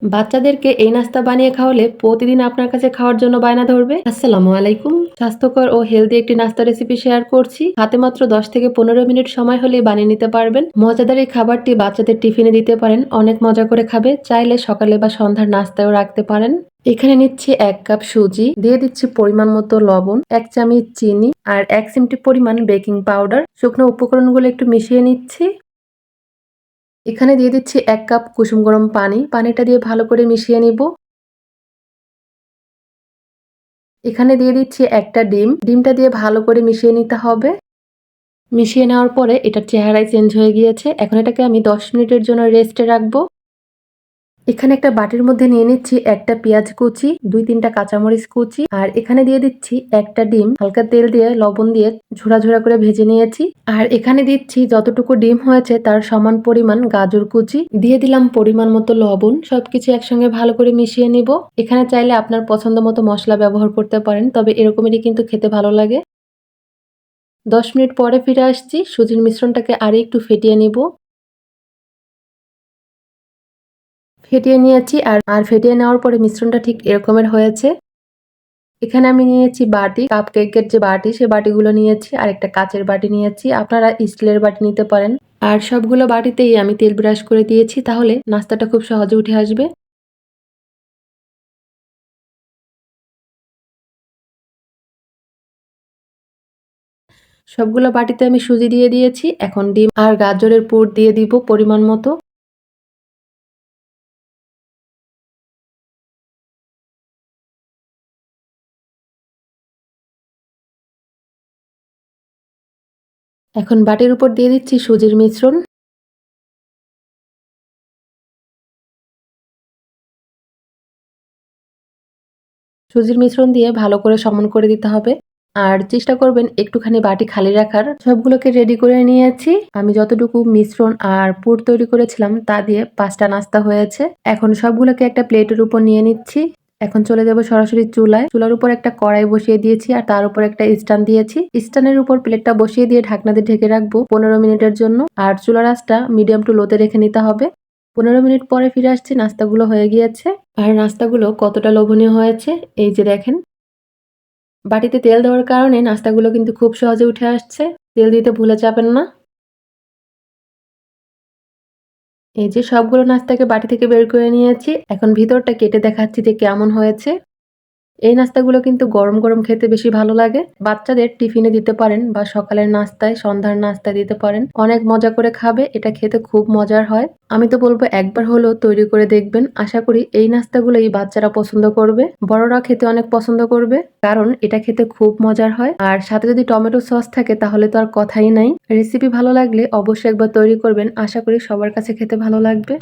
বাচ্চাদেরকে এই নাস্তা বানিয়ে খাওয়ালে প্রতিদিন আপনার কাছে খাওয়ার জন্য বায়না ধরবে। আসসালামু আলাইকুম। স্বাস্থ্যকর ও হেলদি একটি নাস্তা রেসিপি শেয়ার করছি। হাতে মাত্র 10 থেকে 15 মিনিট সময় হলেই বানিয়ে নিতে পারবেন। মজাদার এই খাবারটি বাচ্চাদের টিফিনে দিতে পারেন, অনেক মজা করে খাবে। চাইলে সকালে বা সন্ধ্যার নাস্তায়ও রাখতে পারেন। এখানে নিচ্ছি 1 কাপ সুজি, দিয়ে দিচ্ছি পরিমাণ মতো লবণ, 1 চামচ চিনি আর 1 চিমটি পরিমাণ বেকিং পাউডার। শুকনো উপকরণগুলো একটু মিশিয়ে নিচ্ছি। এখানে দিয়ে দিচ্ছি 1 কাপ কুসুম গরম পানি। পানিটা দিয়ে ভালো করে মিশিয়ে নিব। এখানে দিয়ে দিচ্ছি একটা ডিম। ডিমটা দিয়ে ভালো করে মিশিয়ে নিতে হবে। মিশিয়ে নেওয়ার পরে এটার চেহারাই চেঞ্জ হয়ে গিয়েছে। এখন এটাকে আমি 10 মিনিটের জন্য রেস্টে রাখবো। এখানে একটা বাটির মধ্যে নিয়ে নিচ্ছি একটা পেঁয়াজ কুচি, 2-3টা কাঁচামরিচ কুচি আর এখানে দিয়ে দিচ্ছি একটা ডিম হালকা তেল দিয়ে লবণ দিয়ে ঝোড়া ঝোড়া করে ভেজে নিয়েছি। আর এখানে দিচ্ছি যতটুকু ডিম হয়েছে তার সমান পরিমাণ গাজর কুচি, দিয়ে দিলাম পরিমাণ মতো লবণ। সবকিছু একসঙ্গে ভালো করে মিশিয়ে নিব। এখানে চাইলে আপনার পছন্দ মতো মশলা ব্যবহার করতে পারেন, তবে এরকমেরই কিন্তু খেতে ভালো লাগে। 10 মিনিট পরে ফিরে আসছি। সুজির মিশ্রণটাকে আরো একটু ফেটিয়ে নিব। ফেটিয়ে নিয়েছি আর ফেটিয়ে নেওয়ার পরে মিশ্রণটা ঠিক এরকমের হয়েছে। এখানে আমি নিয়েছি বাটি, কাপকেকের যে বাটি সে বাটিগুলো নিয়েছি আর একটা কাঁচের বাটি নিয়েছি। আপনারা স্টিলের বাটি নিতে পারেন। আর সবগুলো বাটিতেই আমি তেল ব্রাশ করে দিয়েছি, তাহলে নাস্তাটা খুব সহজে উঠে আসবে। সবগুলো বাটিতে আমি সুজি দিয়ে দিয়েছি। এখন ডিম আর গাজরের পুর দিয়ে দিব পরিমাণ মতো। এখন বাটির উপর দিয়ে দিচ্ছি সুজির মিশ্রণ। সুজির মিশ্রণ দিয়ে ভালো করে সমান করে দিতে হবে। আর চেষ্টা করবেন একটুখানি বাটি খালি রাখার। সবগুলোকে রেডি করে নিয়েছি। আমি যতটুকু মিশ্রণ আর পুর তৈরি করেছিলাম তা দিয়ে 5টা নাস্তা হয়েছে। এখন সবগুলোকে একটা প্লেটের উপর নিয়ে নিচ্ছি। এখন চলে যাব সরাসরি চুলায়। চুলার উপর একটা কড়াই বসিয়ে দিয়েছি আর তার উপর একটা স্ট্যান্ড দিয়েছি। স্ট্যান্ডের উপর প্লেটটা বসিয়ে দিয়ে ঢাকনা দিয়ে ঢেকে রাখবো 15 মিনিটের জন্য। আর চুলার আঁচটা মিডিয়াম টু লোতে রেখে নিতে হবে। 15 মিনিট পরে ফিরে আসছি। নাস্তাগুলো হয়ে গিয়েছে। আর নাস্তাগুলো কতটা লোভনীয় হয়েছে এই যে দেখেন। বাটিতে তেল দেওয়ার কারণে নাস্তাগুলো কিন্তু খুব সহজে উঠে আসছে। তেল দিতে ভুলে যাবেন না। এই যে সবগুলো নাস্তাকে বাটি থেকে বের করে নিয়েছি। এখন ভিতরটা কেটে দেখাচ্ছি যে কেমন হয়েছে। এই নাস্তাগুলো কিন্তু গরম গরম খেতে বেশি ভালো লাগে। বাচ্চাদের টিফিনে দিতে পারেন বা সকালের নাস্তায়, সন্ধ্যার নাস্তায় দিতে পারেন। অনেক মজা করে খাবে। এটা খেতে খুব মজার হয়। আমি তো বলবো একবার হলেও তৈরি করে দেখবেন। আশা করি এই নাস্তাগুলোই বাচ্চারা পছন্দ করবে। বড়রা খেতে অনেক পছন্দ করবে, কারণ এটা খেতে খুব মজার হয়। আর সাথে যদি টমেটো সস থাকে তাহলে তো আর কথাই নাই। রেসিপি ভালো লাগলে অবশ্যই একবার তৈরি করবেন। আশা করি সবার কাছে খেতে ভালো লাগবে।